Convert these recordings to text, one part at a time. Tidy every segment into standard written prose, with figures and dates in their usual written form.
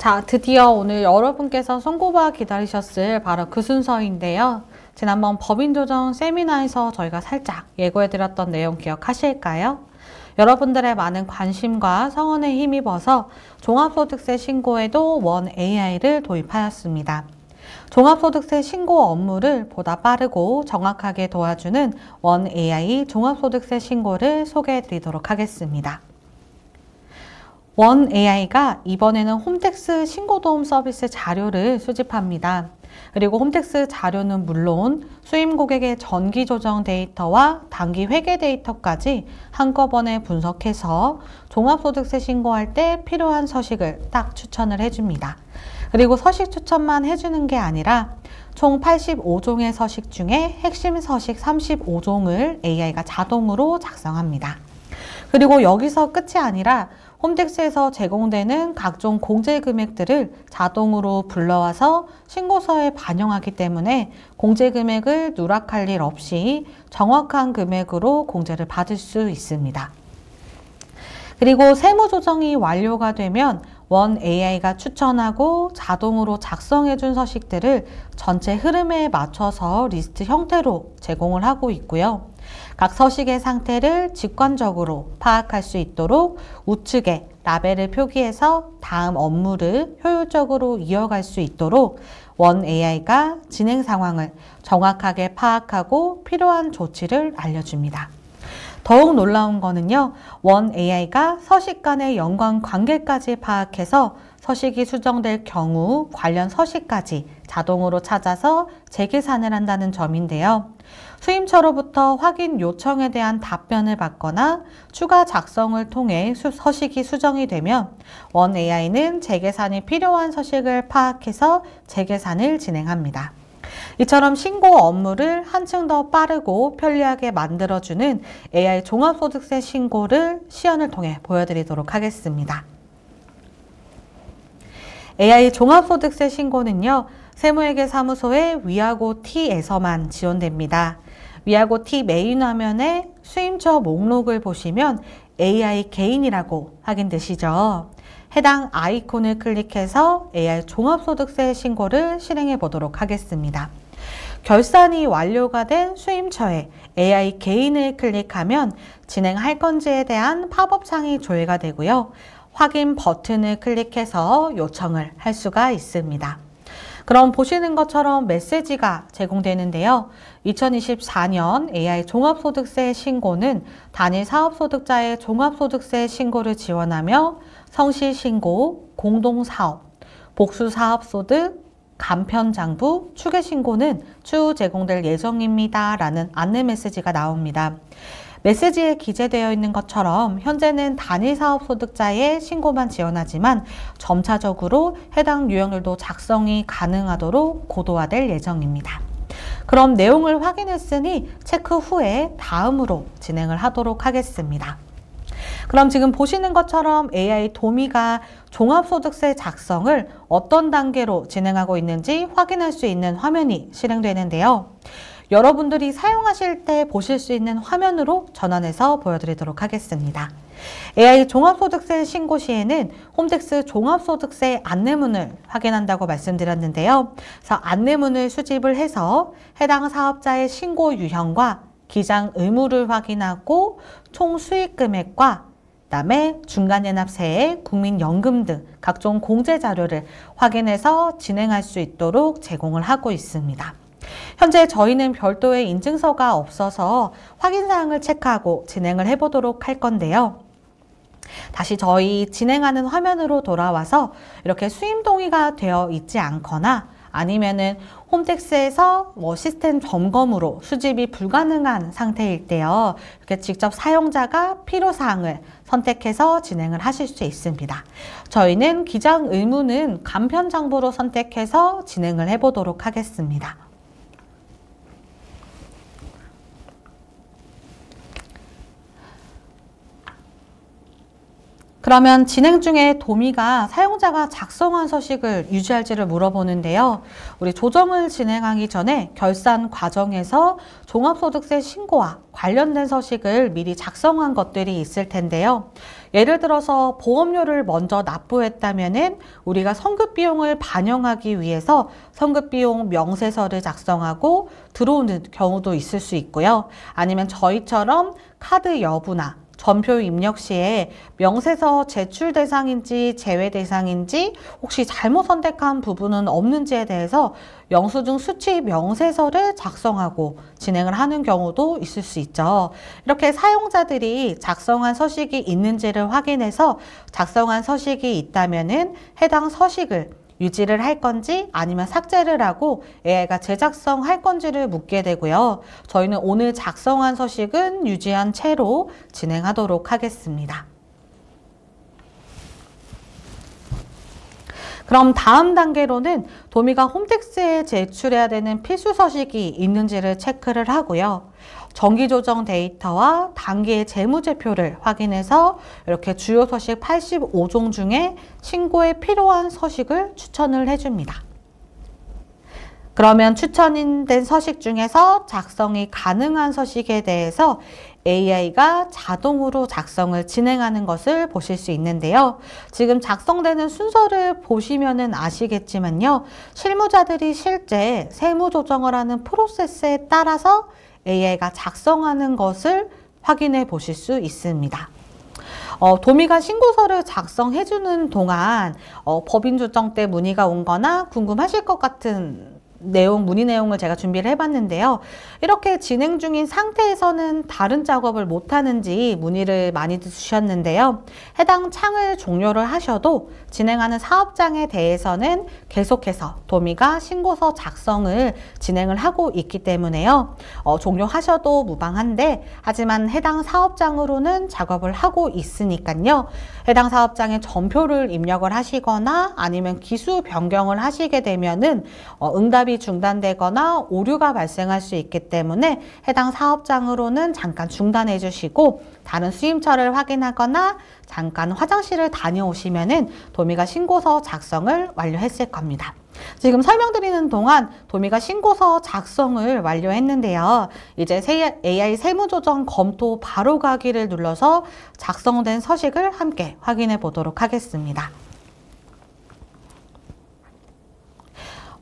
자, 드디어 오늘 여러분께서 송고바 기다리셨을 바로 그 순서인데요. 지난번 법인조정 세미나에서 저희가 살짝 예고해드렸던 내용 기억하실까요? 여러분들의 많은 관심과 성원에 힘입어서 종합소득세 신고에도 원 AI를 도입하였습니다. 종합소득세 신고 업무를 보다 빠르고 정확하게 도와주는 원 AI 종합소득세 신고를 소개해드리도록 하겠습니다. 원 AI가 이번에는 홈택스 신고도움 서비스 자료를 수집합니다. 그리고 홈택스 자료는 물론 수임 고객의 정기 조정 데이터와 단기 회계 데이터까지 한꺼번에 분석해서 종합소득세 신고할 때 필요한 서식을 딱 추천을 해줍니다. 그리고 서식 추천만 해주는 게 아니라 총 85종의 서식 중에 핵심 서식 35종을 AI가 자동으로 작성합니다. 그리고 여기서 끝이 아니라 홈택스에서 제공되는 각종 공제 금액들을 자동으로 불러와서 신고서에 반영하기 때문에 공제 금액을 누락할 일 없이 정확한 금액으로 공제를 받을 수 있습니다. 그리고 세무 조정이 완료가 되면 원 AI가 추천하고 자동으로 작성해준 서식들을 전체 흐름에 맞춰서 리스트 형태로 제공을 하고 있고요. 각 서식의 상태를 직관적으로 파악할 수 있도록 우측에 라벨을 표기해서 다음 업무를 효율적으로 이어갈 수 있도록 원 AI가 진행 상황을 정확하게 파악하고 필요한 조치를 알려줍니다. 더욱 놀라운 거는요, 원 AI가 서식 간의 연관 관계까지 파악해서 서식이 수정될 경우 관련 서식까지 자동으로 찾아서 재계산을 한다는 점인데요. 수임처로부터 확인 요청에 대한 답변을 받거나 추가 작성을 통해 서식이 수정이 되면 원 AI는 재계산이 필요한 서식을 파악해서 재계산을 진행합니다. 이처럼 신고 업무를 한층 더 빠르고 편리하게 만들어주는 AI 종합소득세 신고를 시연을 통해 보여드리도록 하겠습니다. AI 종합소득세 신고는요, 세무회계사무소의 위하고 T에서만 지원됩니다. 위하고 T 메인 화면에 수임처 목록을 보시면 AI 개인이라고 확인되시죠? 해당 아이콘을 클릭해서 AI 종합소득세 신고를 실행해 보도록 하겠습니다. 결산이 완료가 된 수임처에 AI 개인을 클릭하면 진행할 건지에 대한 팝업 창이 조회가 되고요. 확인 버튼을 클릭해서 요청을 할 수가 있습니다. 그럼 보시는 것처럼 메시지가 제공되는데요. 2024년 AI 종합소득세 신고는 단일 사업소득자의 종합소득세 신고를 지원하며 성실신고, 공동사업, 복수사업소득, 간편장부, 추계신고는 추후 제공될 예정입니다. 라는 안내 메시지가 나옵니다. 메시지에 기재되어 있는 것처럼 현재는 단일 사업 소득자의 신고만 지원하지만 점차적으로 해당 유형들도 작성이 가능하도록 고도화될 예정입니다. 그럼 내용을 확인했으니 체크 후에 다음으로 진행을 하도록 하겠습니다. 그럼 지금 보시는 것처럼 AI 도미가 종합소득세 작성을 어떤 단계로 진행하고 있는지 확인할 수 있는 화면이 실행되는데요. 여러분들이 사용하실 때 보실 수 있는 화면으로 전환해서 보여드리도록 하겠습니다. AI 종합소득세 신고 시에는 홈택스 종합소득세 안내문을 확인한다고 말씀드렸는데요. 그래서 안내문을 수집을 해서 해당 사업자의 신고 유형과 기장 의무를 확인하고 총 수익 금액과 그다음에 중간연합세액, 국민연금 등 각종 공제 자료를 확인해서 진행할 수 있도록 제공을 하고 있습니다. 현재 저희는 별도의 인증서가 없어서 확인사항을 체크하고 진행을 해보도록 할 건데요. 다시 저희 진행하는 화면으로 돌아와서 이렇게 수임 동의가 되어 있지 않거나 아니면은 홈택스에서 시스템 점검으로 수집이 불가능한 상태일 때요. 이렇게 직접 사용자가 필요사항을 선택해서 진행을 하실 수 있습니다. 저희는 기장 의무는 간편장부로 선택해서 진행을 해보도록 하겠습니다. 그러면 진행 중에 도미가 사용자가 작성한 서식을 유지할지를 물어보는데요. 우리 조정을 진행하기 전에 결산 과정에서 종합소득세 신고와 관련된 서식을 미리 작성한 것들이 있을 텐데요. 예를 들어서 보험료를 먼저 납부했다면은 우리가 선급비용을 반영하기 위해서 선급비용 명세서를 작성하고 들어오는 경우도 있을 수 있고요. 아니면 저희처럼 카드 여부나 전표 입력 시에 명세서 제출 대상인지 제외 대상인지 혹시 잘못 선택한 부분은 없는지에 대해서 영수증 수취 명세서를 작성하고 진행을 하는 경우도 있을 수 있죠. 이렇게 사용자들이 작성한 서식이 있는지를 확인해서 작성한 서식이 있다면은 해당 서식을 유지를 할 건지 아니면 삭제를 하고 AI가 재작성할 건지를 묻게 되고요. 저희는 오늘 작성한 서식은 유지한 채로 진행하도록 하겠습니다. 그럼 다음 단계로는 도미가 홈택스에 제출해야 되는 필수 서식이 있는지를 체크를 하고요. 정기조정 데이터와 단기의 재무제표를 확인해서 이렇게 주요 서식 85종 중에 신고에 필요한 서식을 추천을 해줍니다. 그러면 추천된 서식 중에서 작성이 가능한 서식에 대해서 AI가 자동으로 작성을 진행하는 것을 보실 수 있는데요. 지금 작성되는 순서를 보시면은 아시겠지만요. 실무자들이 실제 세무 조정을 하는 프로세스에 따라서 AI가 작성하는 것을 확인해 보실 수 있습니다. 도미가 신고서를 작성해주는 동안 법인 조정 때 문의가 온 거나 궁금하실 것 같은 문의 내용을 제가 준비를 해봤는데요. 이렇게 진행 중인 상태에서는 다른 작업을 못하는지 문의를 많이 주셨는데요. 해당 창을 종료를 하셔도 진행하는 사업장에 대해서는 계속해서 도미가 신고서 작성을 진행을 하고 있기 때문에요. 종료하셔도 무방한데 하지만 해당 사업장으로는 작업을 하고 있으니까요. 해당 사업장에 전표를 입력을 하시거나 아니면 기수 변경을 하시게 되면은 응답이 중단되거나 오류가 발생할 수 있기 때문에 해당 사업장으로는 잠깐 중단해 주시고 다른 수임처를 확인하거나 잠깐 화장실을 다녀오시면은 도미가 신고서 작성을 완료했을 겁니다. 지금 설명드리는 동안 도미가 신고서 작성을 완료했는데요. 이제 AI 세무조정 검토 바로 가기를 눌러서 작성된 서식을 함께 확인해 보도록 하겠습니다.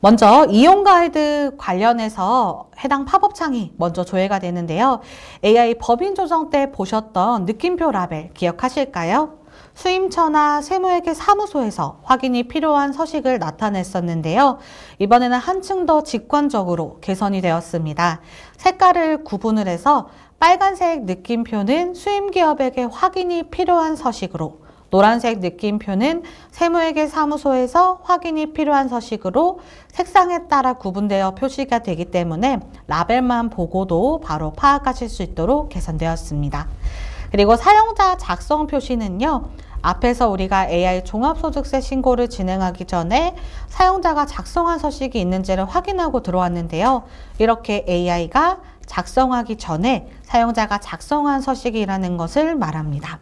먼저 이용 가이드 관련해서 해당 팝업 창이 먼저 조회가 되는데요. AI 법인 조정 때 보셨던 느낌표 라벨 기억하실까요? 수임처나 세무회계 사무소에서 확인이 필요한 서식을 나타냈었는데요. 이번에는 한층 더 직관적으로 개선이 되었습니다. 색깔을 구분을 해서 빨간색 느낌표는 수임기업에게 확인이 필요한 서식으로, 노란색 느낌표는 세무회계 사무소에서 확인이 필요한 서식으로 색상에 따라 구분되어 표시가 되기 때문에 라벨만 보고도 바로 파악하실 수 있도록 개선되었습니다. 그리고 사용자 작성 표시는요. 앞에서 우리가 AI 종합소득세 신고를 진행하기 전에 사용자가 작성한 서식이 있는지를 확인하고 들어왔는데요. 이렇게 AI가 작성하기 전에 사용자가 작성한 서식이라는 것을 말합니다.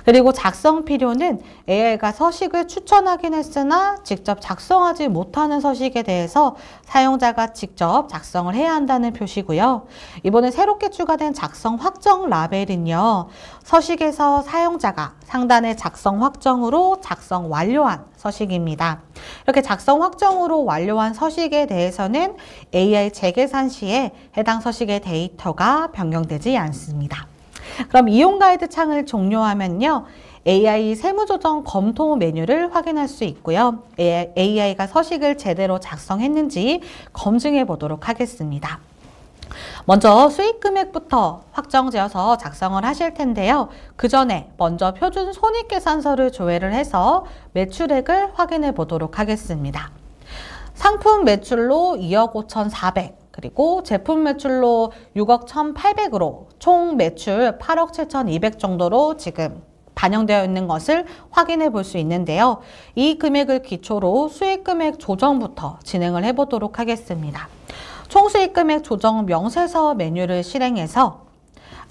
그리고 작성 필요는 AI가 서식을 추천하긴 했으나 직접 작성하지 못하는 서식에 대해서 사용자가 직접 작성을 해야 한다는 표시고요. 이번에 새롭게 추가된 작성 확정 라벨은요. 서식에서 사용자가 상단의 작성 확정으로 작성 완료한 서식입니다. 이렇게 작성 확정으로 완료한 서식에 대해서는 AI 재계산 시에 해당 서식의 데이터가 변경되지 않습니다. 그럼 이용 가이드 창을 종료하면요. AI 세무조정 검토 메뉴를 확인할 수 있고요. AI가 서식을 제대로 작성했는지 검증해 보도록 하겠습니다. 먼저 수익금액부터 확정지어서 작성을 하실 텐데요. 그 전에 먼저 표준 손익계산서를 조회를 해서 매출액을 확인해 보도록 하겠습니다. 상품 매출로 2억 5,400, 그리고 제품 매출로 6억 1,800으로 총 매출 8억 7,200 정도로 지금 반영되어 있는 것을 확인해 볼 수 있는데요. 이 금액을 기초로 수익금액 조정부터 진행을 해 보도록 하겠습니다. 총수익금액 조정 명세서 메뉴를 실행해서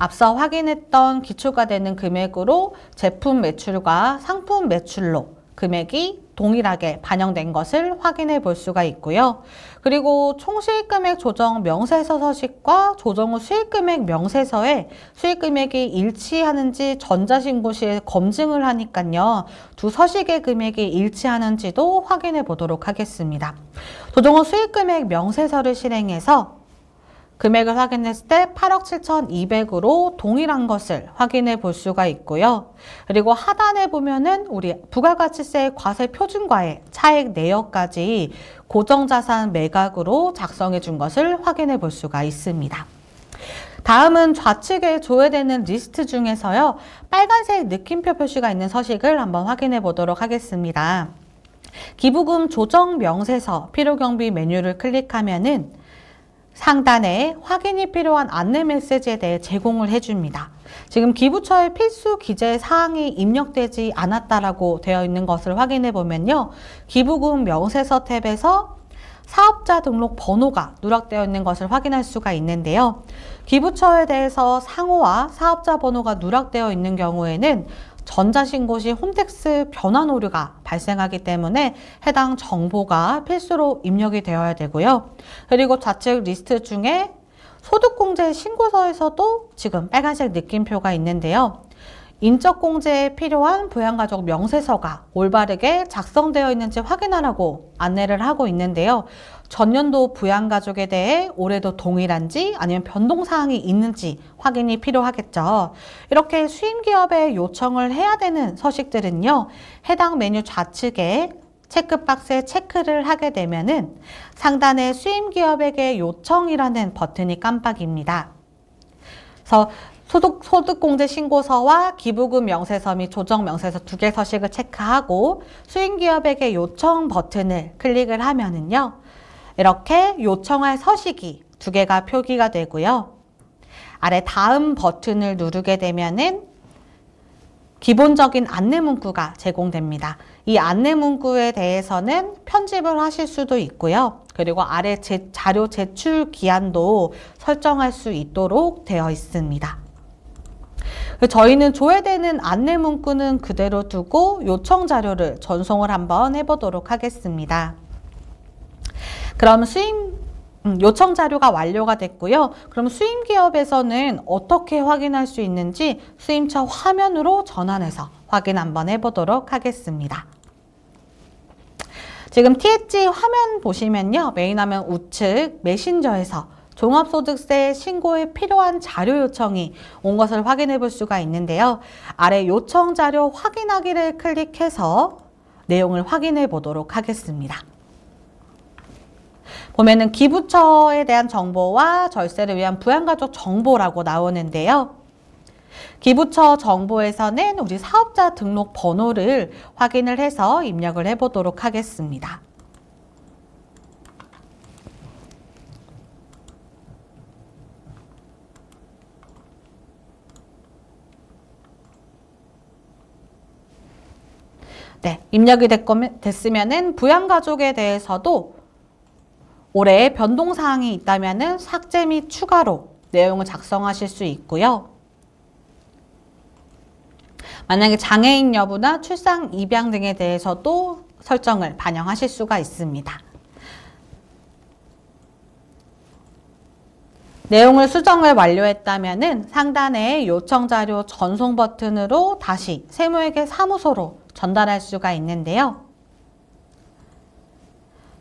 앞서 확인했던 기초가 되는 금액으로 제품 매출과 상품 매출로 금액이 동일하게 반영된 것을 확인해 볼 수가 있고요. 그리고 총수익금액 조정 명세서 서식과 조정 후 수익금액 명세서에 수익금액이 일치하는지 전자신고 시에 검증을 하니까요. 두 서식의 금액이 일치하는지도 확인해 보도록 하겠습니다. 조정 후 수익금액 명세서를 실행해서 금액을 확인했을 때 8억 7,200으로 동일한 것을 확인해 볼 수가 있고요. 그리고 하단에 보면은 우리 부가가치세 과세 표준과의 차액 내역까지 고정자산 매각으로 작성해 준 것을 확인해 볼 수가 있습니다. 다음은 좌측에 조회되는 리스트 중에서요. 빨간색 느낌표 표시가 있는 서식을 한번 확인해 보도록 하겠습니다. 기부금 조정 명세서 필요경비 메뉴를 클릭하면은 상단에 확인이 필요한 안내 메시지에 대해 제공을 해줍니다. 지금 기부처의 필수 기재 사항이 입력되지 않았다라고 되어 있는 것을 확인해 보면요. 기부금 명세서 탭에서 사업자 등록 번호가 누락되어 있는 것을 확인할 수가 있는데요. 기부처에 대해서 상호와 사업자 번호가 누락되어 있는 경우에는 전자신고 시 홈택스 변환 오류가 발생하기 때문에 해당 정보가 필수로 입력이 되어야 되고요. 그리고 좌측 리스트 중에 소득공제 신고서에서도 지금 빨간색 느낌표가 있는데요. 인적공제에 필요한 부양가족 명세서가 올바르게 작성되어 있는지 확인하라고 안내를 하고 있는데요. 전년도 부양가족에 대해 올해도 동일한지 아니면 변동사항이 있는지 확인이 필요하겠죠. 이렇게 수임기업에 요청을 해야 되는 서식들은요. 해당 메뉴 좌측에 체크박스에 체크를 하게 되면은 상단에 수임기업에게 요청이라는 버튼이 깜빡입니다. 그래서 소득공제 신고서와 기부금 명세서 및 조정 명세서 두 개 서식을 체크하고 수임기업에게 요청 버튼을 클릭을 하면은요. 이렇게 요청할 서식이 두 개가 표기가 되고요. 아래 다음 버튼을 누르게 되면은 기본적인 안내 문구가 제공됩니다. 이 안내 문구에 대해서는 편집을 하실 수도 있고요. 그리고 아래 자료 제출 기한도 설정할 수 있도록 되어 있습니다. 저희는 조회되는 안내 문구는 그대로 두고 요청 자료를 전송을 한번 해보도록 하겠습니다. 그럼 요청 자료가 완료가 됐고요. 그럼 수임기업에서는 어떻게 확인할 수 있는지 수임처 화면으로 전환해서 확인 한번 해보도록 하겠습니다. 지금 TH 화면 보시면요. 메인 화면 우측 메신저에서 종합소득세 신고에 필요한 자료 요청이 온 것을 확인해 볼 수가 있는데요. 아래 요청 자료 확인하기를 클릭해서 내용을 확인해 보도록 하겠습니다. 보면은 기부처에 대한 정보와 절세를 위한 부양가족 정보라고 나오는데요. 기부처 정보에서는 우리 사업자 등록 번호를 확인을 해서 입력을 해 보도록 하겠습니다. 네, 입력이 됐으면은 부양가족에 대해서도 올해 변동사항이 있다면은 삭제 및 추가로 내용을 작성하실 수 있고요. 만약에 장애인 여부나 출산, 입양 등에 대해서도 설정을 반영하실 수가 있습니다. 내용을 수정을 완료했다면은 상단에 요청 자료 전송 버튼으로 다시 세무회계 사무소로 전달할 수가 있는데요.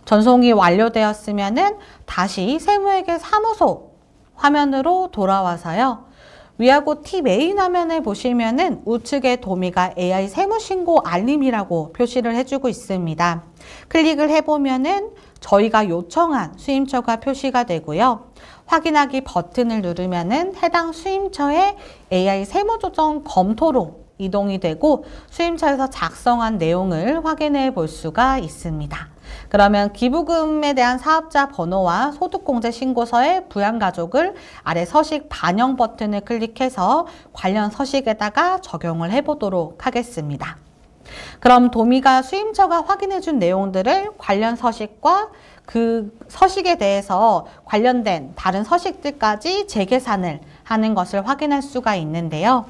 전송이 완료되었으면은 다시 세무회계 사무소 화면으로 돌아와서요. 위하고 T 메인 화면에 보시면은 우측에 도미가 AI 세무신고 알림이라고 표시를 해주고 있습니다. 클릭을 해보면은 저희가 요청한 수임처가 표시가 되고요. 확인하기 버튼을 누르면은 해당 수임처의 AI 세무조정 검토로 이동이 되고 수임처에서 작성한 내용을 확인해 볼 수가 있습니다. 그러면 기부금에 대한 사업자 번호와 소득공제 신고서의 부양가족을 아래 서식 반영 버튼을 클릭해서 관련 서식에다가 적용을 해보도록 하겠습니다. 그럼 도미가 수임처가 확인해준 내용들을 관련 서식과 그 서식에 대해서 관련된 다른 서식들까지 재계산을 하는 것을 확인할 수가 있는데요.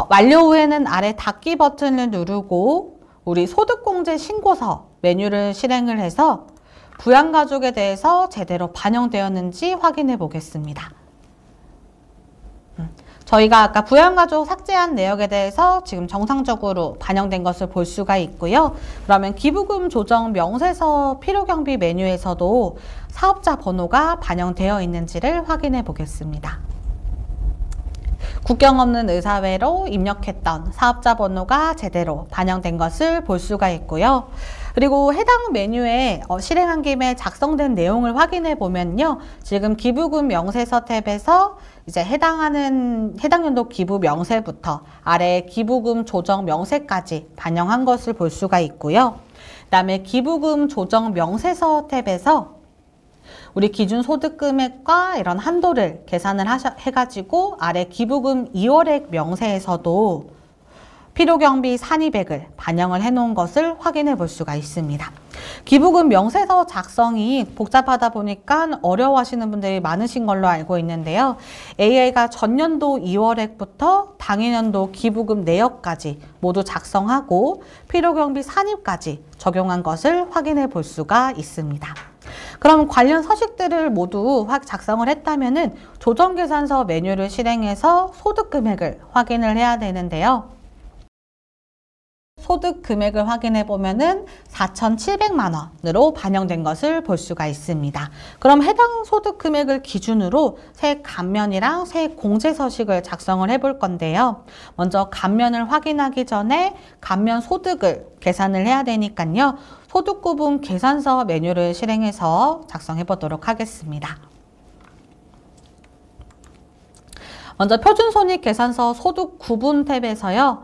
완료 후에는 아래 닫기 버튼을 누르고 우리 소득공제 신고서 메뉴를 실행을 해서 부양가족에 대해서 제대로 반영되었는지 확인해 보겠습니다. 저희가 아까 부양가족 삭제한 내역에 대해서 지금 정상적으로 반영된 것을 볼 수가 있고요. 그러면 기부금 조정 명세서 필요경비 메뉴에서도 사업자 번호가 반영되어 있는지를 확인해 보겠습니다. 국경 없는 의사회로 입력했던 사업자 번호가 제대로 반영된 것을 볼 수가 있고요. 그리고 해당 메뉴에 실행한 김에 작성된 내용을 확인해 보면요. 지금 기부금 명세서 탭에서 이제 해당 연도 기부 명세부터 아래 기부금 조정 명세까지 반영한 것을 볼 수가 있고요. 그다음에 기부금 조정 명세서 탭에서 우리 기준 소득 금액과 이런 한도를 계산을 해가지고 아래 기부금 2월액 명세에서도 필요경비 산입액을 반영을 해놓은 것을 확인해 볼 수가 있습니다. 기부금 명세서 작성이 복잡하다 보니까 어려워하시는 분들이 많으신 걸로 알고 있는데요. AI가 전년도 2월액부터 당해년도 기부금 내역까지 모두 작성하고 필요경비 산입까지 적용한 것을 확인해 볼 수가 있습니다. 그럼 관련 서식들을 모두 작성을 했다면은 조정계산서 메뉴를 실행해서 소득 금액을 확인을 해야 되는데요. 소득 금액을 확인해 보면은 4,700만 원으로 반영된 것을 볼 수가 있습니다. 그럼 해당 소득 금액을 기준으로 세액 감면이랑 세액 공제 서식을 작성을 해볼 건데요. 먼저 감면을 확인하기 전에 감면 소득을 계산을 해야 되니까요. 소득 구분 계산서 메뉴를 실행해서 작성해 보도록 하겠습니다. 먼저 표준손익계산서 소득 구분 탭에서요.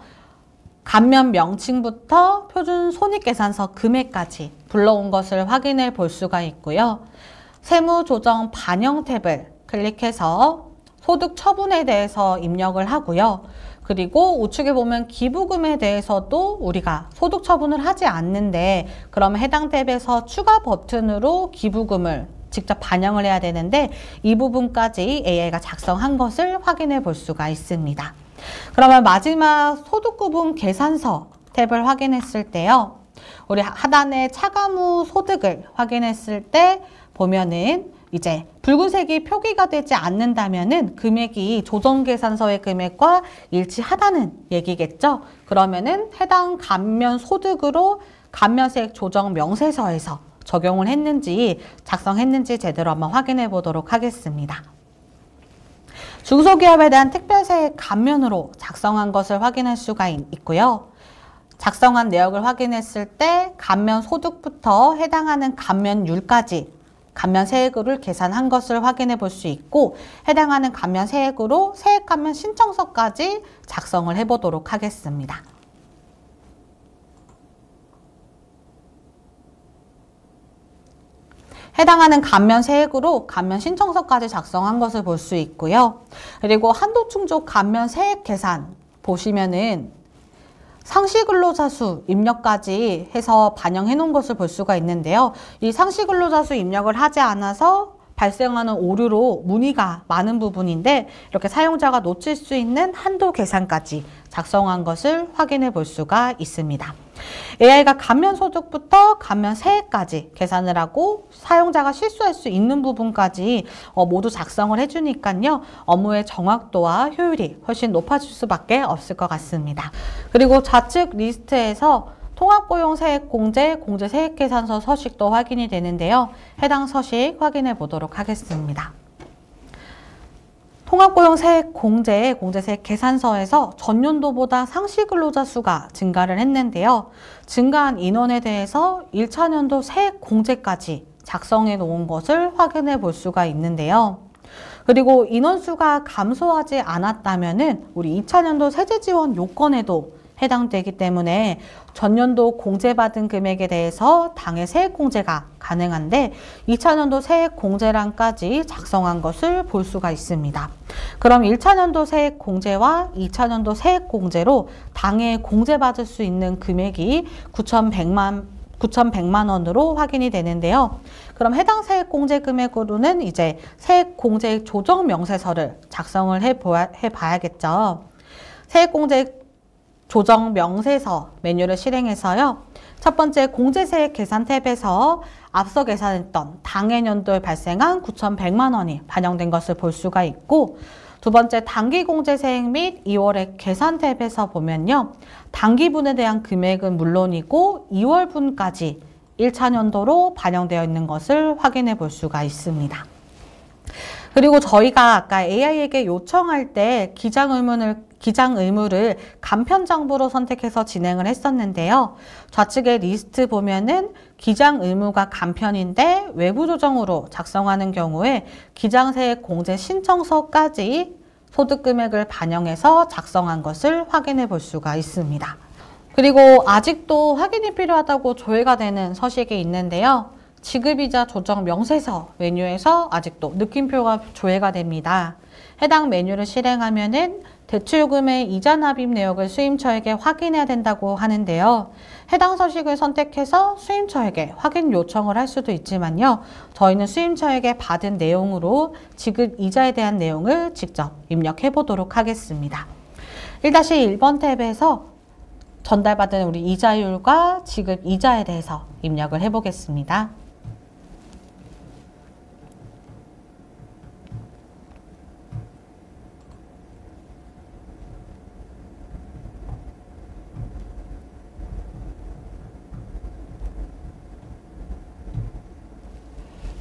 감면 명칭부터 표준손익계산서 금액까지 불러온 것을 확인해 볼 수가 있고요. 세무조정 반영 탭을 클릭해서 소득 처분에 대해서 입력을 하고요. 그리고 우측에 보면 기부금에 대해서도 우리가 소득 처분을 하지 않는데 그러면 해당 탭에서 추가 버튼으로 기부금을 직접 반영을 해야 되는데 이 부분까지 AI가 작성한 것을 확인해 볼 수가 있습니다. 그러면 마지막 소득구분 계산서 탭을 확인했을 때요. 우리 하단에 차감후 소득을 확인했을 때 보면은 이제 붉은색이 표기가 되지 않는다면은 금액이 조정계산서의 금액과 일치하다는 얘기겠죠. 그러면은 해당 감면 소득으로 감면세액 조정 명세서에서 적용을 했는지 작성했는지 제대로 한번 확인해 보도록 하겠습니다. 중소기업에 대한 특별세액 감면으로 작성한 것을 확인할 수가 있고요. 작성한 내역을 확인했을 때 감면 소득부터 해당하는 감면율까지 감면 세액을 계산한 것을 확인해 볼 수 있고 해당하는 감면 세액으로 세액 감면 신청서까지 작성을 해 보도록 하겠습니다. 해당하는 감면 세액으로 감면 신청서까지 작성한 것을 볼 수 있고요. 그리고 한도충족 감면 세액 계산 보시면은 상시근로자 수 입력까지 해서 반영해 놓은 것을 볼 수가 있는데요. 이 상시근로자 수 입력을 하지 않아서 발생하는 오류로 문의가 많은 부분인데 이렇게 사용자가 놓칠 수 있는 한도 계산까지 작성한 것을 확인해 볼 수가 있습니다. AI가 감면 소득부터 감면 세액까지 계산을 하고 사용자가 실수할 수 있는 부분까지 모두 작성을 해주니까요. 업무의 정확도와 효율이 훨씬 높아질 수밖에 없을 것 같습니다. 그리고 좌측 리스트에서 통합고용세액공제, 공제세액계산서 서식도 확인이 되는데요. 해당 서식 확인해 보도록 하겠습니다. 통합고용세액공제, 공제세액계산서에서 전년도보다 상시근로자 수가 증가를 했는데요. 증가한 인원에 대해서 1차년도 세액공제까지 작성해 놓은 것을 확인해 볼 수가 있는데요. 그리고 인원수가 감소하지 않았다면은 우리 2차년도 세제지원 요건에도 해당되기 때문에 전년도 공제받은 금액에 대해서 당해 세액공제가 가능한데 2차년도 세액공제란까지 작성한 것을 볼 수가 있습니다. 그럼 1차년도 세액공제와 2차년도 세액공제로 당해 공제받을 수 있는 금액이 9,100만 9,100만 원으로 확인이 되는데요. 그럼 해당 세액 공제 금액으로는 이제 세액 공제 조정 명세서를 작성을 해봐야겠죠. 세액 공제 조정 명세서 메뉴를 실행해서요. 첫 번째 공제세액 계산 탭에서 앞서 계산했던 당해년도에 발생한 9,100만 원이 반영된 것을 볼 수가 있고, 두 번째 단기공제세액 및 2월액 계산 탭에서 보면요. 단기분에 대한 금액은 물론이고 2월분까지 1차 년도로 반영되어 있는 것을 확인해 볼 수가 있습니다. 그리고 저희가 아까 AI에게 요청할 때 기장 의무를 간편 정보로 선택해서 진행을 했었는데요. 좌측의 리스트 보면은 기장 의무가 간편인데 외부 조정으로 작성하는 경우에 기장세액 공제 신청서까지 소득 금액을 반영해서 작성한 것을 확인해 볼 수가 있습니다. 그리고 아직도 확인이 필요하다고 조회가 되는 서식이 있는데요. 지급이자 조정 명세서 메뉴에서 아직도 느낌표가 조회가 됩니다. 해당 메뉴를 실행하면은 대출금의 이자 납입 내역을 수임처에게 확인해야 된다고 하는데요. 해당 서식을 선택해서 수임처에게 확인 요청을 할 수도 있지만요. 저희는 수임처에게 받은 내용으로 지급 이자에 대한 내용을 직접 입력해 보도록 하겠습니다. 1-1번 탭에서 전달받은 우리 이자율과 지급 이자에 대해서 입력을 해 보겠습니다.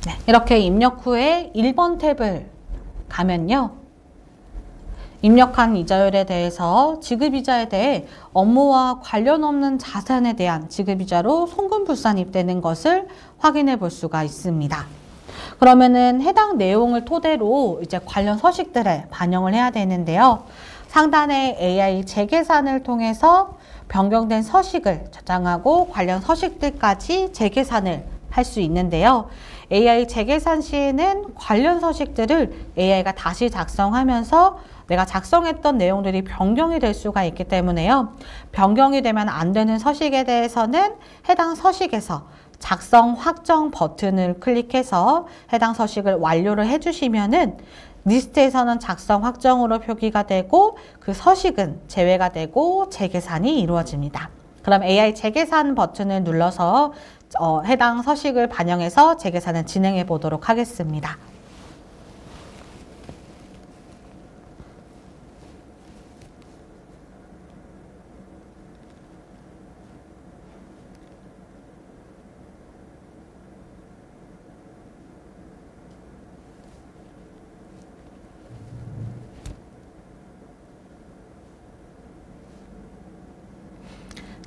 네, 이렇게 입력 후에 1번 탭을 가면요. 입력한 이자율에 대해서 지급이자에 대해 업무와 관련 없는 자산에 대한 지급이자로 송금불산입되는 것을 확인해 볼 수가 있습니다. 그러면은 해당 내용을 토대로 이제 관련 서식들을 반영을 해야 되는데요. 상단에 AI 재계산을 통해서 변경된 서식을 저장하고 관련 서식들까지 재계산을 할 수 있는데요. AI 재계산 시에는 관련 서식들을 AI가 다시 작성하면서 내가 작성했던 내용들이 변경이 될 수가 있기 때문에요. 변경이 되면 안 되는 서식에 대해서는 해당 서식에서 작성 확정 버튼을 클릭해서 해당 서식을 완료를 해주시면은 리스트에서는 작성 확정으로 표기가 되고 그 서식은 제외가 되고 재계산이 이루어집니다. 그럼 AI 재계산 버튼을 눌러서 해당 서식을 반영해서 재계산을 진행해 보도록 하겠습니다.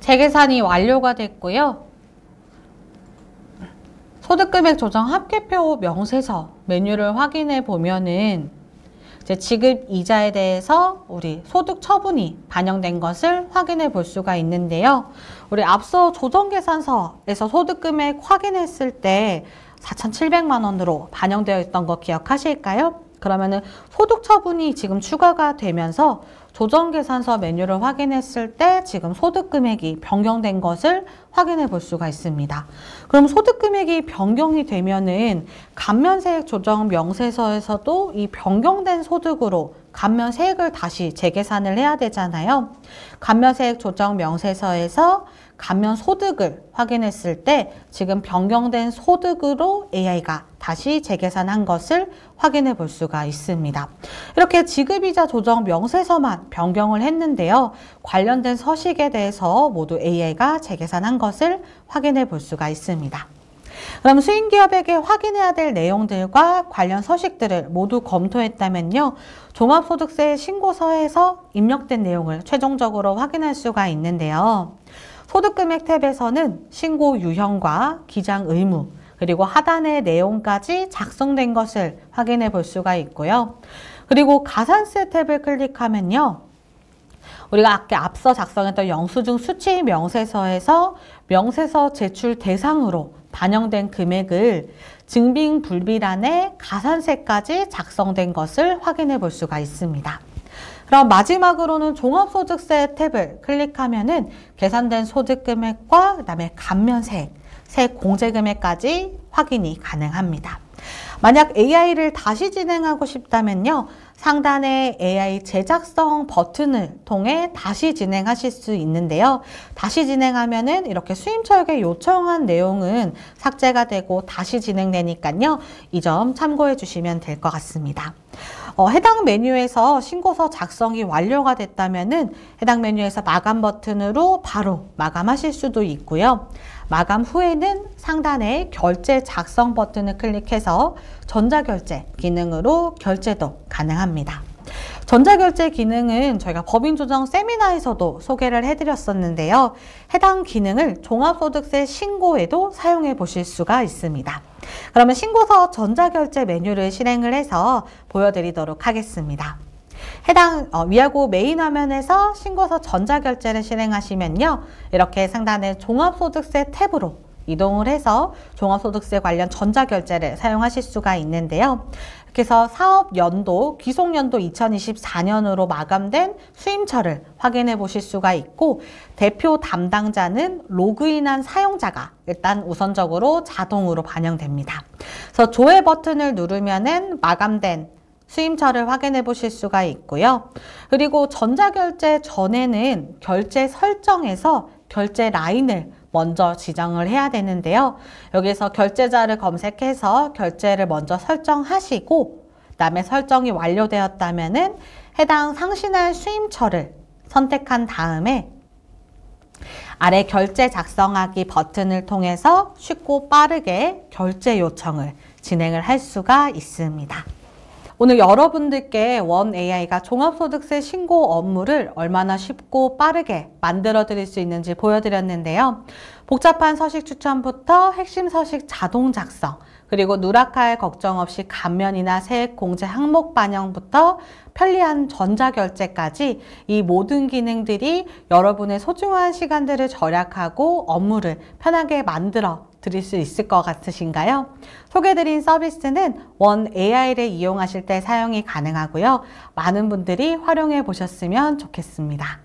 재계산이 완료가 됐고요. 소득금액 조정 합계표 명세서 메뉴를 확인해 보면은 이제 지급 이자에 대해서 우리 소득 처분이 반영된 것을 확인해 볼 수가 있는데요. 우리 앞서 조정계산서에서 소득금액 확인했을 때 4,700만 원으로 반영되어 있던 거 기억하실까요? 그러면은 소득 처분이 지금 추가가 되면서 조정계산서 메뉴를 확인했을 때 지금 소득금액이 변경된 것을 확인해 볼 수가 있습니다. 그럼 소득금액이 변경이 되면은 감면세액 조정 명세서에서도 이 변경된 소득으로 감면세액을 다시 재계산을 해야 되잖아요. 감면세액 조정 명세서에서 감면소득을 확인했을 때 지금 변경된 소득으로 AI가 다시 재계산한 것을 확인해 볼 수가 있습니다. 이렇게 지급이자 조정 명세서만 변경을 했는데요. 관련된 서식에 대해서 모두 AI가 재계산한 것을 확인해 볼 수가 있습니다. 그럼 수인기업에게 확인해야 될 내용들과 관련 서식들을 모두 검토했다면요. 종합소득세 신고서에서 입력된 내용을 최종적으로 확인할 수가 있는데요. 소득금액 탭에서는 신고 유형과 기장 의무, 그리고 하단의 내용까지 작성된 것을 확인해 볼 수가 있고요. 그리고 가산세 탭을 클릭하면요. 우리가 아까 앞서 작성했던 영수증 수취 명세서에서 명세서 제출 대상으로 반영된 금액을 증빙 불비란에 가산세까지 작성된 것을 확인해 볼 수가 있습니다. 그럼 마지막으로는 종합소득세 탭을 클릭하면은 계산된 소득금액과 그다음에 감면세액, 세액 공제 금액까지 확인이 가능합니다. 만약 AI를 다시 진행하고 싶다면요. 상단의 AI 제작성 버튼을 통해 다시 진행하실 수 있는데요. 다시 진행하면은 이렇게 수임처에게 요청한 내용은 삭제가 되고 다시 진행되니까요. 이 점 참고해 주시면 될 것 같습니다. 해당 메뉴에서 신고서 작성이 완료가 됐다면은 해당 메뉴에서 마감 버튼으로 바로 마감하실 수도 있고요. 마감 후에는 상단의 결제 작성 버튼을 클릭해서 전자결제 기능으로 결제도 가능합니다. 전자결제 기능은 저희가 법인조정 세미나에서도 소개를 해드렸었는데요. 해당 기능을 종합소득세 신고에도 사용해 보실 수가 있습니다. 그러면 신고서 전자결제 메뉴를 실행을 해서 보여드리도록 하겠습니다. 해당 위아고 메인 화면에서 신고서 전자결제를 실행하시면요. 이렇게 상단의 종합소득세 탭으로 이동을 해서 종합소득세 관련 전자결제를 사용하실 수가 있는데요. 그래서 사업연도, 귀속연도 2024년으로 마감된 수임처를 확인해 보실 수가 있고 대표 담당자는 로그인한 사용자가 일단 우선적으로 자동으로 반영됩니다. 그래서 조회 버튼을 누르면은 마감된 수임처를 확인해 보실 수가 있고요. 그리고 전자결제 전에는 결제 설정에서 결제 라인을 먼저 지정을 해야 되는데요. 여기서 결제자를 검색해서 결제를 먼저 설정하시고 그다음에 설정이 완료되었다면은 해당 상신할 수임처를 선택한 다음에 아래 결제 작성하기 버튼을 통해서 쉽고 빠르게 결제 요청을 진행을 할 수가 있습니다. 오늘 여러분들께 원AI가 종합소득세 신고 업무를 얼마나 쉽고 빠르게 만들어 드릴 수 있는지 보여드렸는데요. 복잡한 서식 추천부터 핵심 서식 자동 작성, 그리고 누락할 걱정 없이 감면이나 세액 공제 항목 반영부터 편리한 전자결제까지 이 모든 기능들이 여러분의 소중한 시간들을 절약하고 업무를 편하게 만들어 드릴 수 있을 것 같으신가요? 소개드린 서비스는 원AI를 이용하실 때 사용이 가능하고요. 많은 분들이 활용해 보셨으면 좋겠습니다.